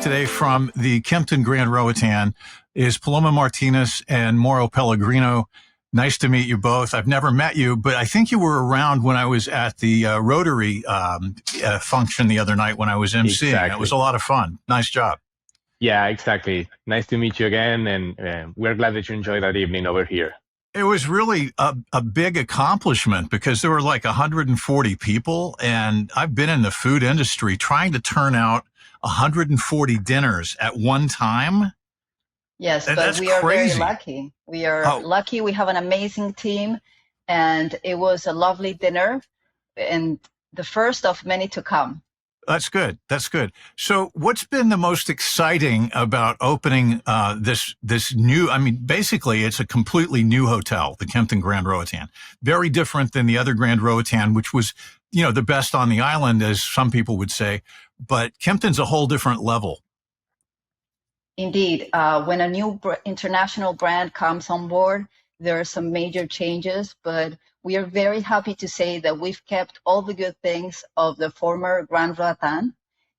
today from the Kimpton Grand Roatan is Paloma Martinez and Mauro Pellegrino. Nice to meet you both. I've never met you, but I think you were around when I was at the Rotary function the other night when I was emceeing. Exactly. It was a lot of fun. Nice job. Yeah, exactly. Nice to meet you again, and we're glad that you enjoyed that evening over here. It was really a big accomplishment because there were like 140 people, and I've been in the food industry trying to turn out 140 dinners at one time. Yes, And but that's we are very crazy. lucky. We are lucky. We have an amazing team, and it was a lovely dinner, and the first of many to come. That's good. That's good. So what's been the most exciting about opening this new, I mean, basically it's a completely new hotel, the Kimpton Grand Roatan. Very different than the other Grand Roatan, which was, the best on the island, as some people would say. But Kimpton's a whole different level. Indeed. When a new international brand comes on board, there are some major changes, but we are very happy to say that we've kept all the good things of the former Grand Roatan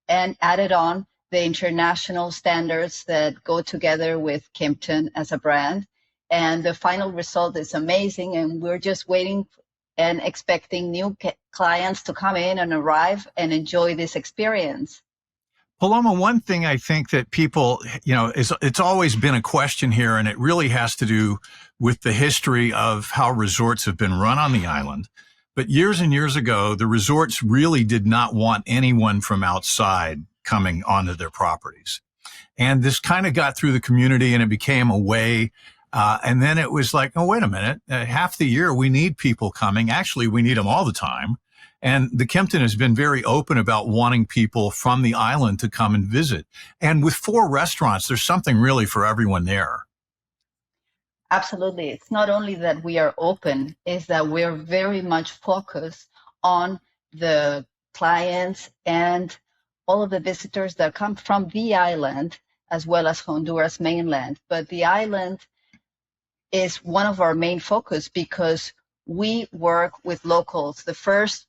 and added on the international standards that go together with Kimpton as a brand. And the final result is amazing, and we're just waiting and expecting new clients to come in and arrive and enjoy this experience. Paloma, one thing I think that people, it's always been a question here, and it really has to do with the history of how resorts have been run on the island. But years and years ago, the resorts really did not want anyone from outside coming onto their properties. And this kind of got through the community, and it became a way. And then it was like, oh, wait a minute, half the year we need people coming. Actually, we need them all the time. And the Kimpton has been very open about wanting people from the island to come and visit. And with 4 restaurants, there's something really for everyone there. Absolutely. It's not only that we are open, it's that we're very much focused on the clients and all of the visitors that come from the island, as well as Honduras mainland. But the island is one of our main focus because we work with locals. The first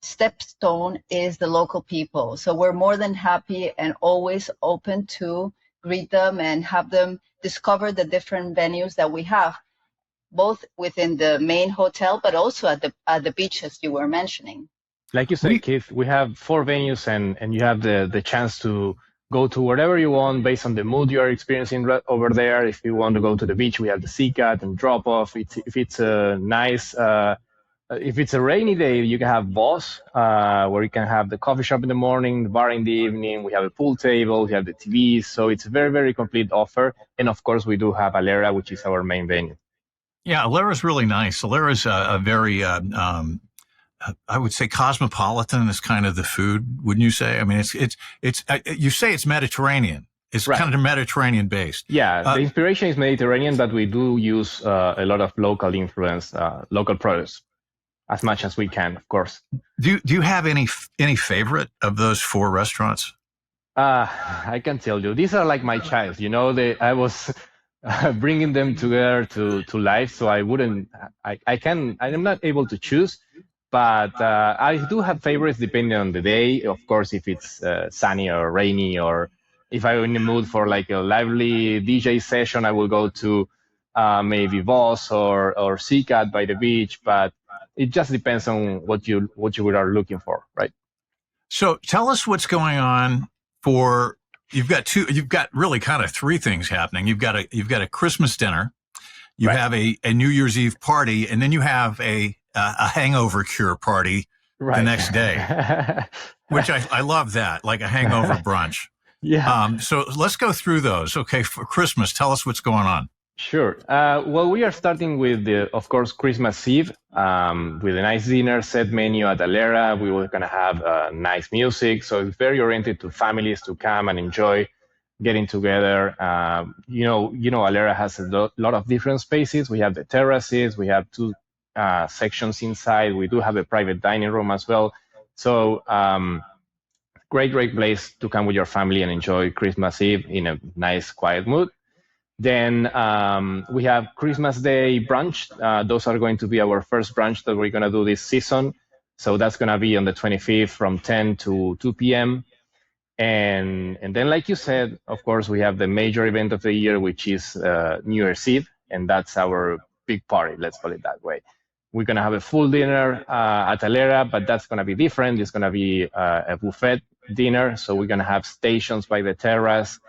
stepstone is the local people. So we're more than happy and always open to greet them and have them discover the different venues that we have, both within the main hotel, but also at the beaches you were mentioning. Like you said, Keith, we have 4 venues, and you have the chance to go to wherever you want based on the mood you are experiencing over there. If you want to go to the beach, we have the sea cat and drop off. If it's a nice, if it's a rainy day, you can have Boss, where you can have the coffee shop in the morning, the bar in the evening. We have a pool table, we have the TVs. So it's a very, very complete offer. And of course, we do have Alera, which is our main venue. Yeah, Alera's really nice. Alera's a very, I would say cosmopolitan is kind of the food, wouldn't you say? I mean, it's you say it's Mediterranean. It's right. Kind of Mediterranean based. Yeah, the inspiration is Mediterranean, but we do use a lot of local influence, local products, as much as we can, of course. Do you have any favorite of those 4 restaurants? I can tell you, these are like my child. I was bringing them together to life, so I'm not able to choose. But I do have favorites depending on the day. Of course, if it's sunny or rainy, or if I'm in the mood for like a lively DJ session, I will go to maybe Voss or Seacat by the beach. But it just depends on what you are looking for, right? So tell us what's going on you've got really kind of 3 things happening. You've got a Christmas dinner, you have a New Year's Eve party, and then you have a hangover cure party the next day, which I love that, like a hangover brunch. Yeah. So let's go through those. Okay, for Christmas, tell us what's going on. Sure. Well, we are starting with of course, Christmas Eve with a nice dinner set menu at Alera. We were going to have nice music, so it's very oriented to families to come and enjoy getting together. Alera has a lot of different spaces. We have the terraces. We have 2 sections inside. We do have a private dining room as well. So great place to come with your family and enjoy Christmas Eve in a nice, quiet mood. Then we have Christmas Day brunch. Those are going to be our first brunch that we're going to do this season. So that's going to be on the 25th from 10 to 2 p.m. And then, like you said, of course, we have the major event of the year, which is New Year's Eve, and that's our big party. Let's call it that way. We're gonna have a full dinner at Alera, but that's gonna be different. It's gonna be a buffet dinner, so we're gonna have stations by the terrace,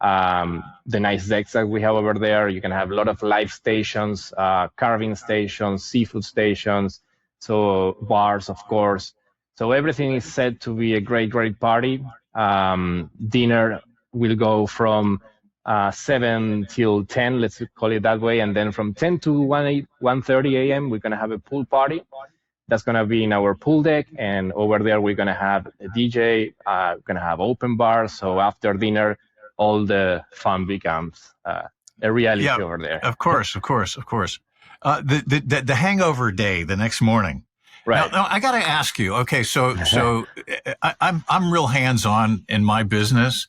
the nice decks that we have over there. You can have a lot of live stations, carving stations, seafood stations, so bars, of course. So everything is set to be a great, great party. Dinner will go from 7 till 10, let's call it that way. And then from 10 to 1:30 a.m., we're going to have a pool party. That's going to be in our pool deck. And over there, we're going to have a DJ, we're going to have open bars. So after dinner, all the fun becomes a reality over there. Of course. The hangover day, the next morning. Right. Now I got to ask you. Okay, so I'm real hands-on in my business,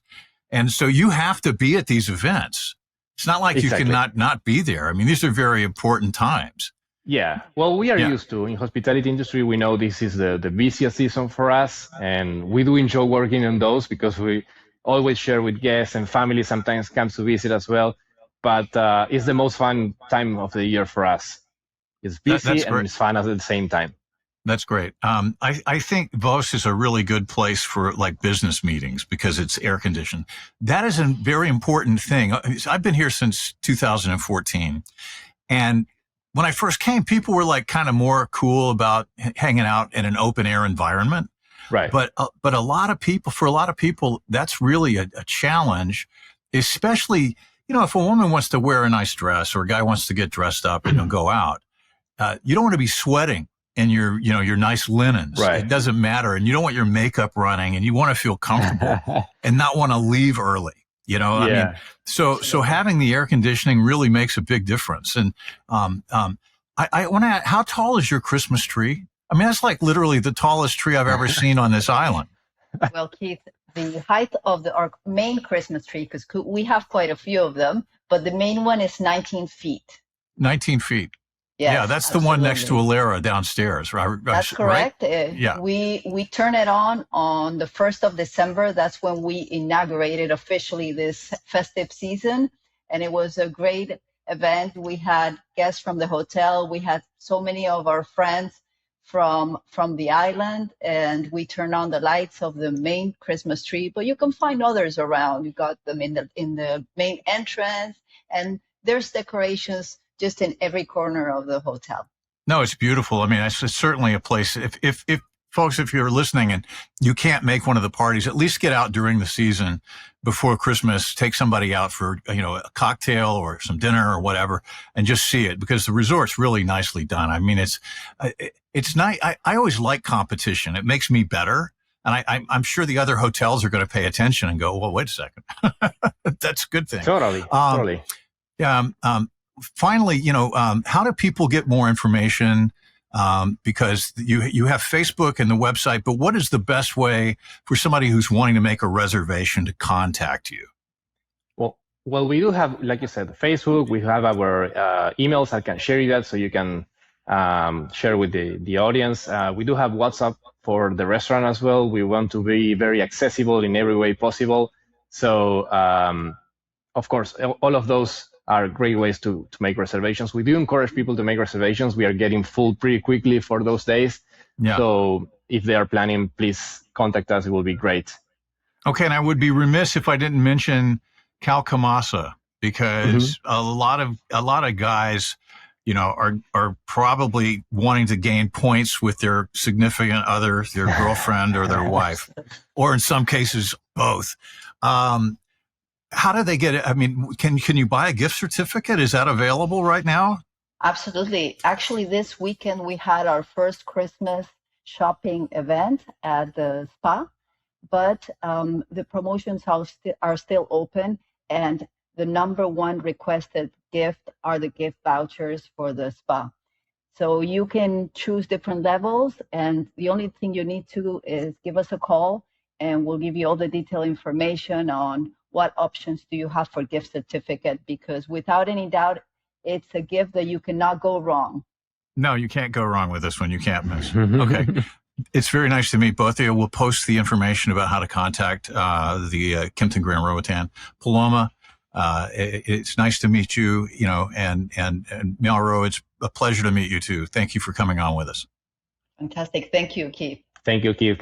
and so you have to be at these events. It's not like you can not be there. I mean, these are very important times. Yeah. Well, we are used to, in hospitality industry, we know this is the busiest season for us, and we do enjoy working on those because we always share with guests, and family sometimes comes to visit as well. But it's the most fun time of the year for us. It's busy and it's fun at the same time. That's great. I think Vos is a really good place for like business meetings because it's air conditioned. That is a very important thing. I've been here since 2014. And when I first came, people were like kind of more cool about hanging out in an open air environment. Right. But a lot of people, that's really a challenge, especially, if a woman wants to wear a nice dress or a guy wants to get dressed up and go out, you don't want to be sweating in your nice linens. Right. It doesn't matter. And you don't want your makeup running, and you want to ffeel comfortable and not want to leave early. I mean, so having the air conditioning really makes a big difference. And I want to ask, how tall is your Christmas tree? I mean, that's like literally the tallest tree I've ever seen on this island. Well, Keith, the height of our main Christmas tree, because we have quite a few of them, but the main one is 19 feet. 19 feet. Yes, yeah, that's absolutely. The one next to Alera downstairs, right? That's correct. Right? Yeah. We turn it on the 1st of December. That's when we inaugurated officially this festive season. And it was a great event. We had guests from the hotel. We had so many of our friends from the island, and we turned on the lights of the main Christmas tree. But you can find others around. You got them in the main entrance, and there's decorations just in every corner of the hotel. No, it's beautiful. I mean, it's certainly a place. If folks, if you're listening and you can't make one of the parties, at least get out during the season before Christmas. Take somebody out for a cocktail or some dinner or whatever, and just see it, because the resort's really nicely done. I mean, it's nice. I always like competition. It makes me better. And I'm sure the other hotels are going to pay attention and go, well, wait a second. That's a good thing. Totally. Yeah. Finally, how do people get more information? Because you have Facebook and the website, but what is the best way for somebody who's wanting to make a reservation to contact you? Well, we do have, like you said, Facebook. We have our emails. I can share you that so you can share with the audience. We do have WhatsApp for the restaurant as well. We want to be very accessible in every way possible. So, of course, all of those are great ways to make reservations. We do encourage people to make reservations. We are getting full pretty quickly for those days. Yeah. So if they are planning, please contact us. It will be great. Okay, and I would be remiss if I didn't mention Kao Kamasa, because a lot of guys, are probably wanting to gain points with their significant other, their girlfriend or their wife, or in some cases both. How do they get it? I mean, can you buy a gift certificate? Is that available right now? Absolutely. Actually, this weekend we had our first Christmas shopping event at the spa, but the promotions are still open, and the number one requested gift are the gift vouchers for the spa. So you can choose different levels, and the only thing you need to do is give us a call, and we'll give you all the detailed information on what options do you have for gift certificate, because without any doubt, it's a gift that you cannot go wrong. No, you can't go wrong with this one. You can't miss. Okay. It's very nice to meet both of you. We'll post the information about how to contact the Kimpton Grand Roatan. Paloma, it's nice to meet you, and Mauro, it's a pleasure to meet you too. Thank you for coming on with us. Fantastic. Thank you, Keith. Thank you, Keith.